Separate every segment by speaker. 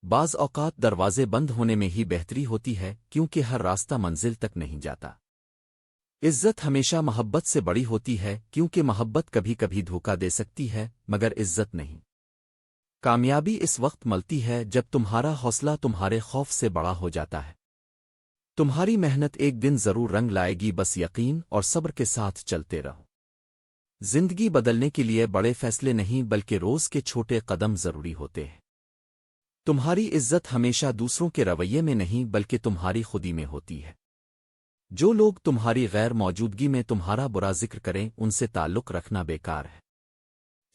Speaker 1: بعض اوقات دروازے بند ہونے میں ہی بہتری ہوتی ہے کیونکہ ہر راستہ منزل تک نہیں جاتا۔ عزت ہمیشہ محبت سے بڑی ہوتی ہے کیونکہ محبت کبھی کبھی دھوکہ دے سکتی ہے مگر عزت نہیں۔ کامیابی اس وقت ملتی ہے جب تمہارا حوصلہ تمہارے خوف سے بڑا ہو جاتا ہے۔ تمہاری محنت ایک دن ضرور رنگ لائے گی، بس یقین اور صبر کے ساتھ چلتے رہو۔ زندگی بدلنے کے لیے بڑے فیصلے نہیں بلکہ روز کے چھوٹے قدم ضروری ہوتے ہیں۔ تمہاری عزت ہمیشہ دوسروں کے رویے میں نہیں بلکہ تمہاری خودی میں ہوتی ہے۔ جو لوگ تمہاری غیر موجودگی میں تمہارا برا ذکر کریں ان سے تعلق رکھنا بیکار ہے۔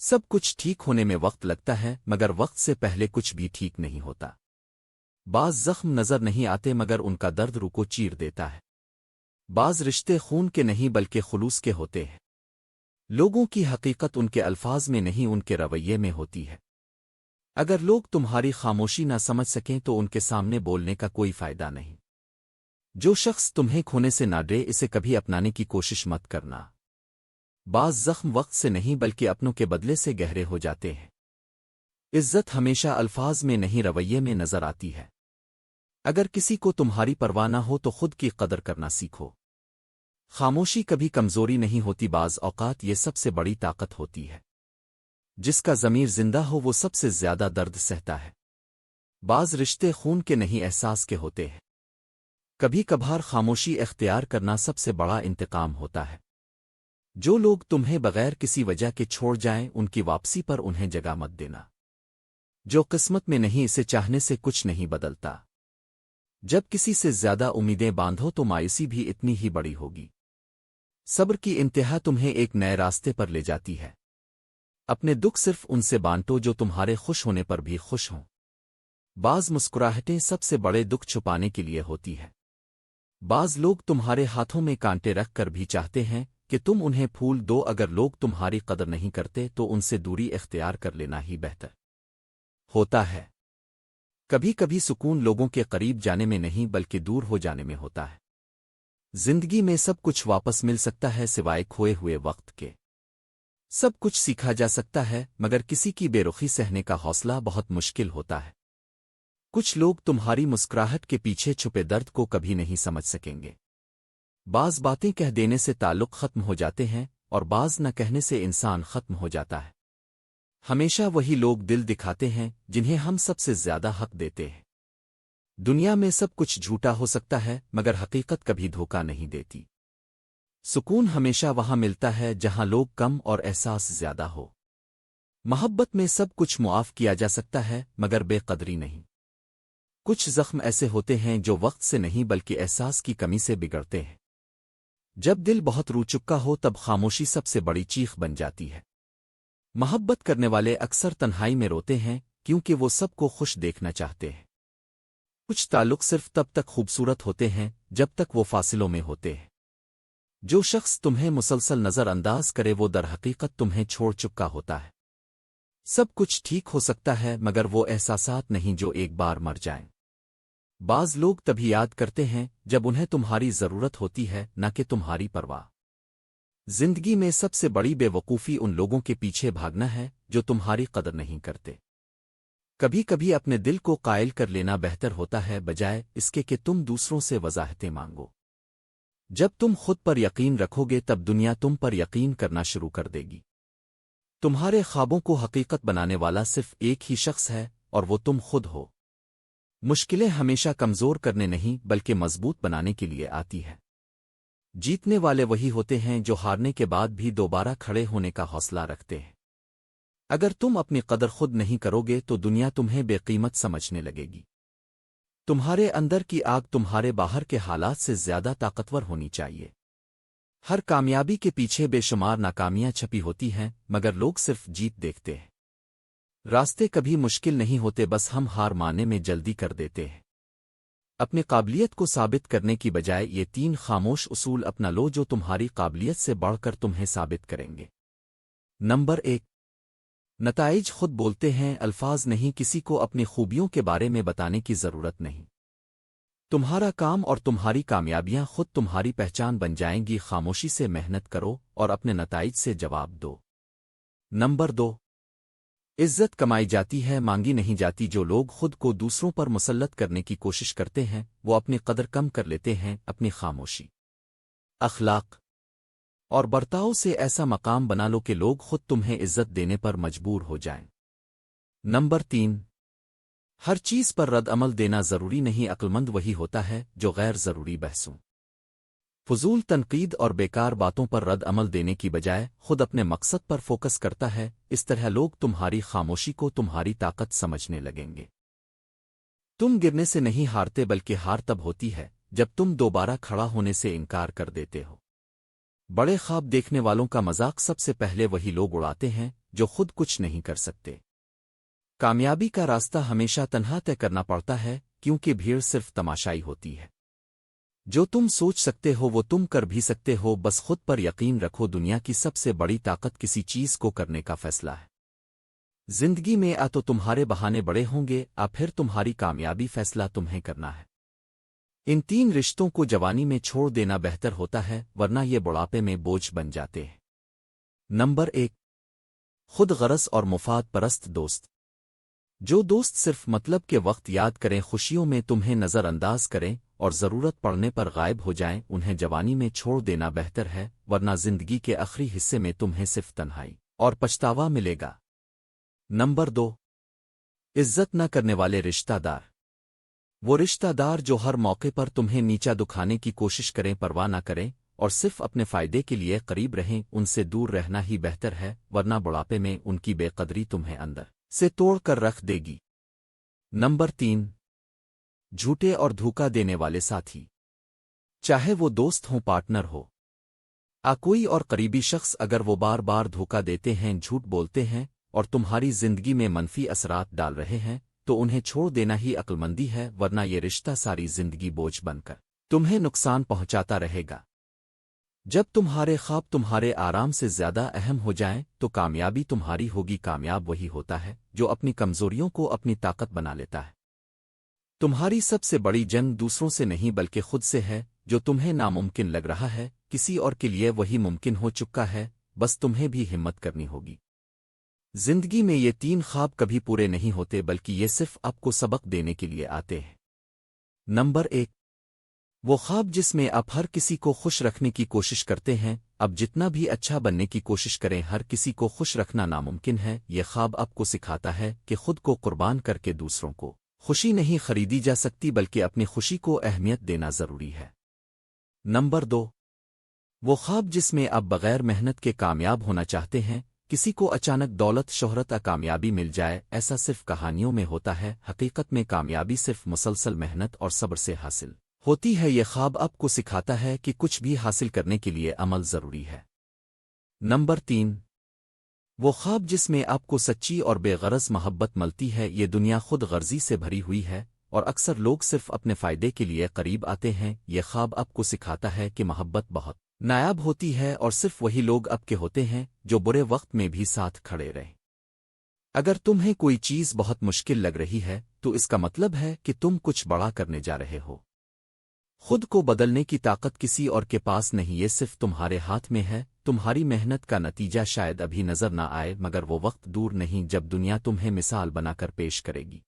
Speaker 1: سب کچھ ٹھیک ہونے میں وقت لگتا ہے مگر وقت سے پہلے کچھ بھی ٹھیک نہیں ہوتا۔ بعض زخم نظر نہیں آتے مگر ان کا درد روح کو چیر دیتا ہے۔ بعض رشتے خون کے نہیں بلکہ خلوص کے ہوتے ہیں۔ لوگوں کی حقیقت ان کے الفاظ میں نہیں ان کے رویے میں ہوتی ہے۔ اگر لوگ تمہاری خاموشی نہ سمجھ سکیں تو ان کے سامنے بولنے کا کوئی فائدہ نہیں۔ جو شخص تمہیں کھونے سے نہ ڈرے اسے کبھی اپنانے کی کوشش مت کرنا۔ بعض زخم وقت سے نہیں بلکہ اپنوں کے بدلے سے گہرے ہو جاتے ہیں۔ عزت ہمیشہ الفاظ میں نہیں رویے میں نظر آتی ہے۔ اگر کسی کو تمہاری پرواہ نہ ہو تو خود کی قدر کرنا سیکھو۔ خاموشی کبھی کمزوری نہیں ہوتی، بعض اوقات یہ سب سے بڑی طاقت ہوتی ہے۔ جس کا ضمیر زندہ ہو وہ سب سے زیادہ درد سہتا ہے۔ بعض رشتے خون کے نہیں احساس کے ہوتے ہیں۔ کبھی کبھار خاموشی اختیار کرنا سب سے بڑا انتقام ہوتا ہے۔ جو لوگ تمہیں بغیر کسی وجہ کے چھوڑ جائیں ان کی واپسی پر انہیں جگہ مت دینا۔ جو قسمت میں نہیں اسے چاہنے سے کچھ نہیں بدلتا۔ جب کسی سے زیادہ امیدیں باندھو تو مایوسی بھی اتنی ہی بڑی ہوگی۔ صبر کی انتہا تمہیں ایک نئے راستے پر لے جاتی ہے۔ اپنے دکھ صرف ان سے بانٹو جو تمہارے خوش ہونے پر بھی خوش ہوں۔ بعض مسکراہٹیں سب سے بڑے دکھ چھپانے کے لیے ہوتی ہے۔ بعض لوگ تمہارے ہاتھوں میں کانٹے رکھ کر بھی چاہتے ہیں کہ تم انہیں پھول دو۔ اگر لوگ تمہاری قدر نہیں کرتے تو ان سے دوری اختیار کر لینا ہی بہتر ہوتا ہے۔ کبھی کبھی سکون لوگوں کے قریب جانے میں نہیں بلکہ دور ہو جانے میں ہوتا ہے۔ زندگی میں سب کچھ واپس مل سکتا ہے سوائے کھوئے ہوئے وقت کے۔ سب کچھ سیکھا جا سکتا ہے مگر کسی کی بے رخی سہنے کا حوصلہ بہت مشکل ہوتا ہے۔ کچھ لوگ تمہاری مسکراہٹ کے پیچھے چھپے درد کو کبھی نہیں سمجھ سکیں گے۔ بعض باتیں کہہ دینے سے تعلق ختم ہو جاتے ہیں اور بعض نہ کہنے سے انسان ختم ہو جاتا ہے۔ ہمیشہ وہی لوگ دل دکھاتے ہیں جنہیں ہم سب سے زیادہ حق دیتے ہیں۔ دنیا میں سب کچھ جھوٹا ہو سکتا ہے مگر حقیقت کبھی دھوکہ نہیں دیتی۔ سکون ہمیشہ وہاں ملتا ہے جہاں لوگ کم اور احساس زیادہ ہو۔ محبت میں سب کچھ معاف کیا جا سکتا ہے مگر بے قدری نہیں۔ کچھ زخم ایسے ہوتے ہیں جو وقت سے نہیں بلکہ احساس کی کمی سے بگڑتے ہیں۔ جب دل بہت رو چکا ہو تب خاموشی سب سے بڑی چیخ بن جاتی ہے۔ محبت کرنے والے اکثر تنہائی میں روتے ہیں کیونکہ وہ سب کو خوش دیکھنا چاہتے ہیں۔ کچھ تعلق صرف تب تک خوبصورت ہوتے ہیں جب تک وہ فاصلوں میں ہوتے ہیں۔ جو شخص تمہیں مسلسل نظر انداز کرے وہ در حقیقت تمہیں چھوڑ چکا ہوتا ہے۔ سب کچھ ٹھیک ہو سکتا ہے مگر وہ احساسات نہیں جو ایک بار مر جائیں۔ بعض لوگ تبھی یاد کرتے ہیں جب انہیں تمہاری ضرورت ہوتی ہے نہ کہ تمہاری پرواہ۔ زندگی میں سب سے بڑی بے وقوفی ان لوگوں کے پیچھے بھاگنا ہے جو تمہاری قدر نہیں کرتے۔ کبھی کبھی اپنے دل کو قائل کر لینا بہتر ہوتا ہے بجائے اس کے کہ تم دوسروں سے وضاحتیں مانگو۔ جب تم خود پر یقین رکھو گے تب دنیا تم پر یقین کرنا شروع کر دے گی۔ تمہارے خوابوں کو حقیقت بنانے والا صرف ایک ہی شخص ہے اور وہ تم خود ہو۔ مشکلیں ہمیشہ کمزور کرنے نہیں بلکہ مضبوط بنانے کے لیے آتی ہے۔ جیتنے والے وہی ہوتے ہیں جو ہارنے کے بعد بھی دوبارہ کھڑے ہونے کا حوصلہ رکھتے ہیں۔ اگر تم اپنی قدر خود نہیں کرو گے تو دنیا تمہیں بے قیمت سمجھنے لگے گی۔ تمہارے اندر کی آگ تمہارے باہر کے حالات سے زیادہ طاقتور ہونی چاہیے۔ ہر کامیابی کے پیچھے بے شمار ناکامیاں چھپی ہوتی ہیں مگر لوگ صرف جیت دیکھتے ہیں۔ راستے کبھی مشکل نہیں ہوتے، بس ہم ہار ماننے میں جلدی کر دیتے ہیں۔ اپنی قابلیت کو ثابت کرنے کی بجائے یہ 3 خاموش اصول اپنا لو جو تمہاری قابلیت سے بڑھ کر تمہیں ثابت کریں گے۔ نمبر 1، نتائج خود بولتے ہیں، الفاظ نہیں۔ کسی کو اپنی خوبیوں کے بارے میں بتانے کی ضرورت نہیں۔ تمہارا کام اور تمہاری کامیابیاں خود تمہاری پہچان بن جائیں گی۔ خاموشی سے محنت کرو اور اپنے نتائج سے جواب دو۔ نمبر 2، عزت کمائی جاتی ہے، مانگی نہیں جاتی۔ جو لوگ خود کو دوسروں پر مسلط کرنے کی کوشش کرتے ہیں وہ اپنی قدر کم کر لیتے ہیں۔ اپنی خاموشی، اخلاق اور برتاؤ سے ایسا مقام بنا لو کہ لوگ خود تمہیں عزت دینے پر مجبور ہو جائیں۔ نمبر 3، ہر چیز پر رد عمل دینا ضروری نہیں۔ عقلمند وہی ہوتا ہے جو غیر ضروری بحثوں، فضول تنقید اور بیکار باتوں پر رد عمل دینے کی بجائے خود اپنے مقصد پر فوکس کرتا ہے۔ اس طرح لوگ تمہاری خاموشی کو تمہاری طاقت سمجھنے لگیں گے۔ تم گرنے سے نہیں ہارتے، بلکہ ہار تب ہوتی ہے جب تم دوبارہ کھڑا ہونے سے انکار کر دیتے ہو۔ بڑے خواب دیکھنے والوں کا مذاق سب سے پہلے وہی لوگ اڑاتے ہیں جو خود کچھ نہیں کر سکتے۔ کامیابی کا راستہ ہمیشہ تنہا طے کرنا پڑتا ہے، کیونکہ بھیڑ صرف تماشائی ہوتی ہے۔ جو تم سوچ سکتے ہو وہ تم کر بھی سکتے ہو، بس خود پر یقین رکھو۔ دنیا کی سب سے بڑی طاقت کسی چیز کو کرنے کا فیصلہ ہے۔ زندگی میں تو تمہارے بہانے بڑے ہوں گے، پھر تمہاری کامیابی فیصلہ تمہیں کرنا ہے۔ ان 3 رشتوں کو جوانی میں چھوڑ دینا بہتر ہوتا ہے، ورنہ یہ بڑھاپے میں بوجھ بن جاتے ہیں۔ نمبر 1، خود غرض اور مفاد پرست دوست۔ جو دوست صرف مطلب کے وقت یاد کریں، خوشیوں میں تمہیں نظر انداز کریں اور ضرورت پڑنے پر غائب ہو جائیں، انہیں جوانی میں چھوڑ دینا بہتر ہے، ورنہ زندگی کے آخری حصے میں تمہیں صرف تنہائی اور پچھتاوا ملے گا۔ نمبر 2، عزت نہ کرنے والے رشتہ دار۔ وہ رشتہ دار جو ہر موقع پر تمہیں نیچا دکھانے کی کوشش کریں، پرواہ نہ کریں اور صرف اپنے فائدے کے لیے قریب رہیں، ان سے دور رہنا ہی بہتر ہے، ورنہ بڑھاپے میں ان کی بے قدری تمہیں اندر سے توڑ کر رکھ دے گی۔ نمبر 3، جھوٹے اور دھوکا دینے والے ساتھی۔ چاہے وہ دوست ہوں، پارٹنر ہو، کوئی اور قریبی شخص، اگر وہ بار بار دھوکا دیتے ہیں، جھوٹ بولتے ہیں اور تمہاری زندگی میں منفی اثرات ڈال رہے ہیں، تو انہیں چھوڑ دینا ہی عقلمندی ہے، ورنہ یہ رشتہ ساری زندگی بوجھ بن کر تمہیں نقصان پہنچاتا رہے گا۔ جب تمہارے خواب تمہارے آرام سے زیادہ اہم ہو جائیں تو کامیابی تمہاری ہوگی۔ کامیاب وہی ہوتا ہے جو اپنی کمزوریوں کو اپنی طاقت بنا لیتا ہے۔ تمہاری سب سے بڑی جنگ دوسروں سے نہیں بلکہ خود سے ہے۔ جو تمہیں ناممکن لگ رہا ہے، کسی اور کے لیے وہی ممکن ہو چکا ہے، بس تمہیں بھی ہمت کرنی ہوگی۔ زندگی میں یہ 3 خواب کبھی پورے نہیں ہوتے، بلکہ یہ صرف آپ کو سبق دینے کے لیے آتے ہیں۔ نمبر 1، وہ خواب جس میں آپ ہر کسی کو خوش رکھنے کی کوشش کرتے ہیں۔ اب جتنا بھی اچھا بننے کی کوشش کریں، ہر کسی کو خوش رکھنا ناممکن ہے۔ یہ خواب آپ کو سکھاتا ہے کہ خود کو قربان کر کے دوسروں کو خوشی نہیں خریدی جا سکتی، بلکہ اپنی خوشی کو اہمیت دینا ضروری ہے۔ نمبر 2، وہ خواب جس میں آپ بغیر محنت کے کامیاب ہونا چاہتے ہیں۔ کسی کو اچانک دولت، شہرت، کامیابی مل جائے، ایسا صرف کہانیوں میں ہوتا ہے۔ حقیقت میں کامیابی صرف مسلسل محنت اور صبر سے حاصل ہوتی ہے۔ یہ خواب آپ کو سکھاتا ہے کہ کچھ بھی حاصل کرنے کے لیے عمل ضروری ہے۔ نمبر 3، وہ خواب جس میں آپ کو سچی اور بے غرض محبت ملتی ہے۔ یہ دنیا خود غرضی سے بھری ہوئی ہے اور اکثر لوگ صرف اپنے فائدے کے لیے قریب آتے ہیں۔ یہ خواب آپ کو سکھاتا ہے کہ محبت بہت نایاب ہوتی ہے اور صرف وہی لوگ آپ کے ہوتے ہیں جو برے وقت میں بھی ساتھ کھڑے رہیں۔ اگر تمہیں کوئی چیز بہت مشکل لگ رہی ہے تو اس کا مطلب ہے کہ تم کچھ بڑا کرنے جا رہے ہو۔ خود کو بدلنے کی طاقت کسی اور کے پاس نہیں، یہ صرف تمہارے ہاتھ میں ہے۔ تمہاری محنت کا نتیجہ شاید ابھی نظر نہ آئے، مگر وہ وقت دور نہیں جب دنیا تمہیں مثال بنا کر پیش کرے گی۔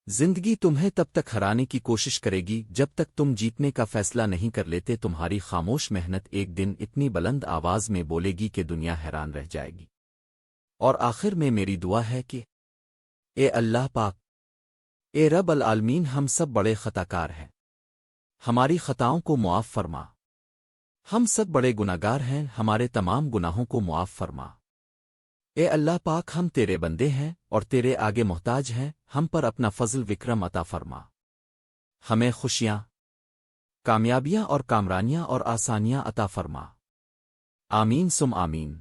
Speaker 1: زندگی تمہیں تب تک ہرانے کی کوشش کرے گی جب تک تم جیتنے کا فیصلہ نہیں کر لیتے۔ تمہاری خاموش محنت ایک دن اتنی بلند آواز میں بولے گی کہ دنیا حیران رہ جائے گی۔ اور آخر میں میری دعا ہے کہ اے اللہ پاک، اے رب العالمین، ہم سب بڑے خطاکار ہیں، ہماری خطاؤں کو معاف فرما۔ ہم سب بڑے گناہگار ہیں، ہمارے تمام گناہوں کو معاف فرما۔ اے اللہ پاک، ہم تیرے بندے ہیں اور تیرے آگے محتاج ہیں، ہم پر اپنا فضل وکرم عطا فرما۔ ہمیں خوشیاں، کامیابیاں اور کامرانیاں اور آسانیاں عطا فرما۔ آمین سم آمین۔